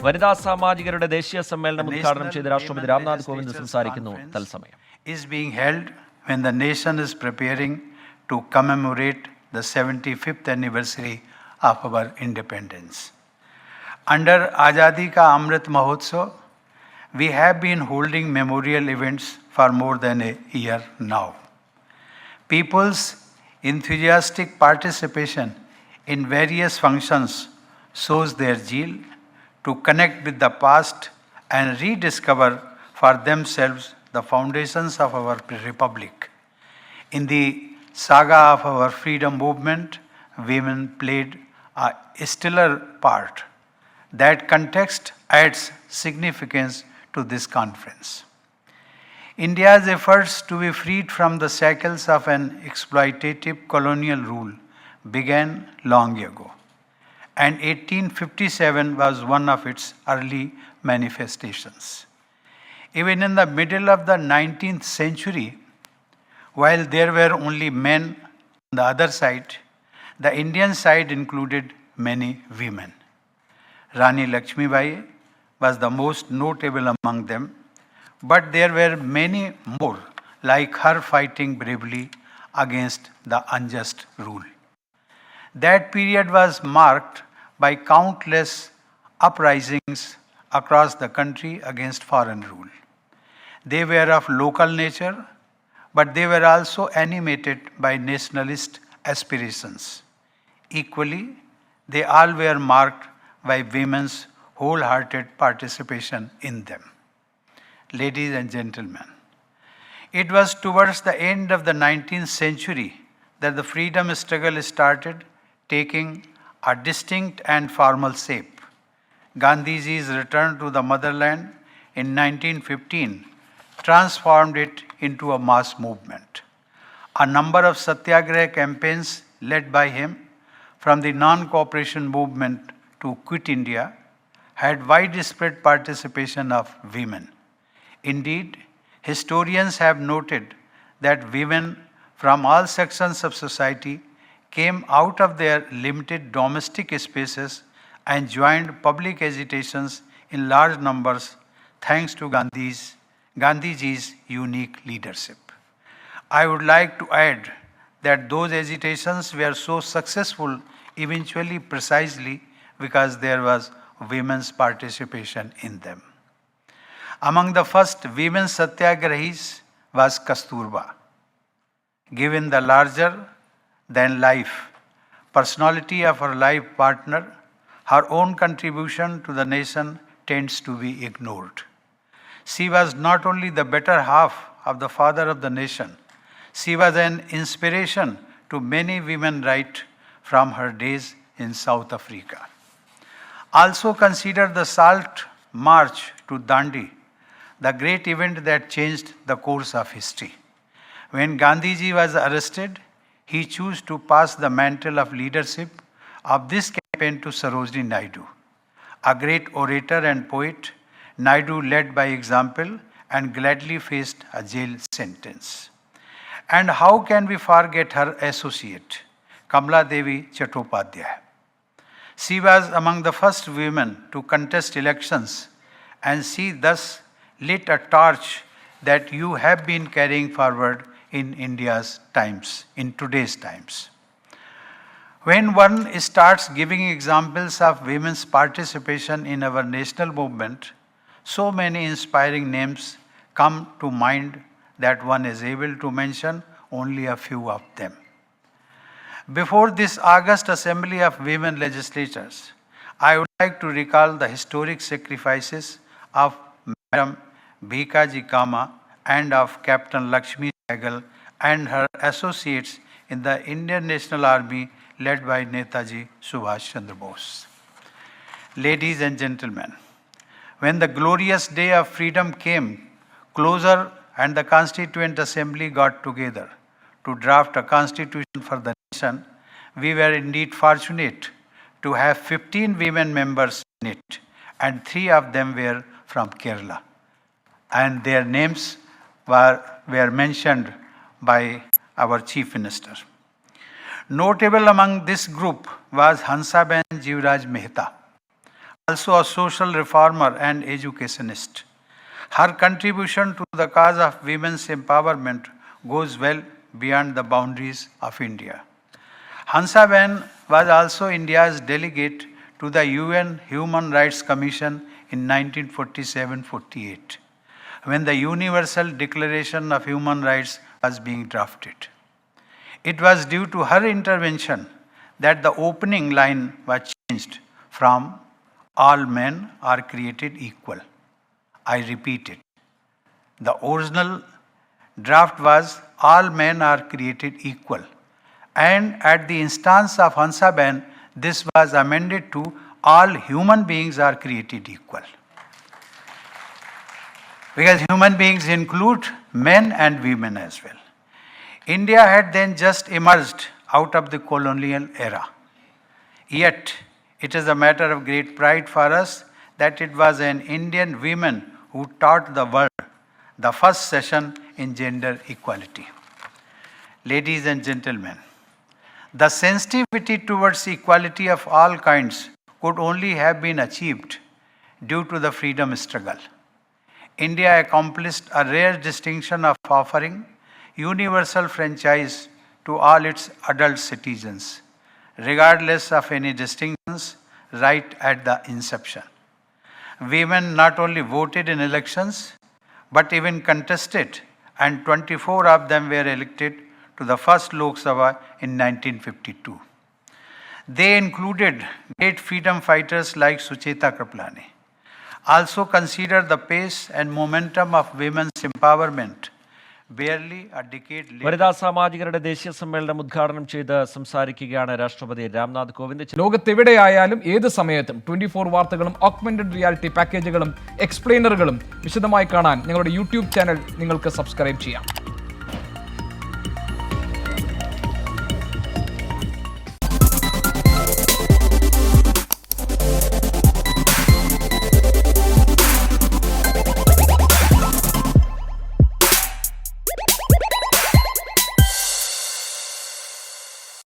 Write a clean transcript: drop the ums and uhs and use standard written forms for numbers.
വനിതാ സാമാജികരുടെ ദേശീയ സമ്മേളനം ഉദ്ഘാടനം ചെയ്ത രാഷ്ട്രപതി രാംനാഥ് കോവിന്ദ് സംസാരിക്കുന്നു. തത്സമയം is being held when the nation is preparing to commemorate the 75th anniversary of our independence. Under Azadi Ka Amrit Mahotsav, we have been holding memorial events for more than a year now. People's enthusiastic participation in various functions shows their zeal to connect with the past and rediscover for themselves the foundations of our republic. In the saga of our freedom movement, women played a stellar part. That context adds significance to this conference. India's efforts to be freed from the shackles of an exploitative colonial rule began long ago, and 1857 was one of its early manifestations. Even in the middle of the 19th century, while there were only men on the other side, the Indian side included many women. Rani Lakshmibai was the most notable among them, but there were many more like her fighting bravely against the unjust rule. That period was marked by countless uprisings across the country against foreign rule. They were of local nature, but they were also animated by nationalist aspirations. Equally, they all were marked by women's wholehearted participation in them. Ladies and gentlemen, it was towards the end of the 19th century that the freedom struggle started taking a distinct and formal shape. Gandhiji's return to the motherland in 1915 transformed it into a mass movement. A number of satyagraha campaigns led by him, from the non-cooperation movement to Quit India, had widespread participation of women. Indeed, historians have noted that women from all sections of society came out of their limited domestic spaces and joined public agitations in large numbers thanks to Gandhiji's unique leadership. I would like to add that those agitations were so successful eventually precisely because there was women's participation in them. Among the first women satyagrahis was Kasturba. Given the larger than life personality of her life partner, her own contribution to the nation tends to be ignored. She was not only the better half of the father of the nation, she was an inspiration to many women right from her days in South Africa. Also consider the Salt March to Dandi, the great event that changed the course of history. When Gandhiji was arrested, he chose to pass the mantle of leadership of this campaign to Sarojini Naidu. A great orator and poet, Naidu led by example and gladly faced a jail sentence. And how can we forget her associate, Kamala Devi Chattopadhyay? She was among the first women to contest elections, and she thus lit a torch that you have been carrying forward in India's times, in today's times. When one starts giving examples of women's participation in our national movement, so many inspiring names come to mind that one is able to mention only a few of them. Before this August Assembly of Women Legislators, I would like to recall the historic sacrifices of Madam Bhikaji Kama and of Captain Lakshmi Sehgal and her associates in the Indian National Army led by Netaji Subhash Chandra Bose. Ladies and gentlemen, when the glorious day of freedom came closer and the Constituent Assembly got together to draft a constitution for the nation, we were indeed fortunate to have 15 women members in it, and 3 of them were from Kerala. And their names were mentioned by our Chief Minister. Notable among this group was Hansaben Jivraj Mehta, also a social reformer and educationist. Her contribution to the cause of women's empowerment goes well beyond the boundaries of India. Hansaben was also India's delegate to the UN Human Rights Commission in 1947-48, when the Universal Declaration of Human Rights was being drafted. It was due to her intervention that the opening line was changed from "all men are created equal." I repeat it. The original draft was "all men are created equal." And at the instance of Hansaben, this was amended to "all human beings are created equal." Because human beings include men and women as well. India had then just emerged out of the colonial era. Yet, it is a matter of great pride for us that it was an Indian woman who taught the world the first session in gender equality. Ladies and gentlemen, the sensitivity towards equality of all kinds could only have been achieved due to the freedom struggle. India accomplished a rare distinction of offering universal franchise to all its adult citizens, regardless of any distinctions, right at the inception. Women not only voted in elections, but even contested, and 24 of them were elected to the first Lok Sabha in 1952. They included great freedom fighters like Sucheta Kripalani. Also consider the pace and momentum of women's empowerment. Barely a decade later. വനിതാ സാമാജികരുടെ ദേശീയ സമ്മേളനം ഉദ്ഘാടനം ചെയ്ത് സംസാരിക്കുകയാണ് രാഷ്ട്രപതി രാംനാഥ് കോവിന്ദ്. ലോകത്തെവിടെയായാലും ഏത് സമയത്തും 24 വാർത്തകളും ഓഗ്മെന്റഡ് റിയാലിറ്റി പാക്കേജുകളും എക്സ്പ്ലെയിനറുകളും വിശദമായി കാണാൻ ഞങ്ങളുടെ യൂട്യൂബ് ചാനൽ നിങ്ങൾക്ക് സബ്സ്ക്രൈബ് ചെയ്യാം.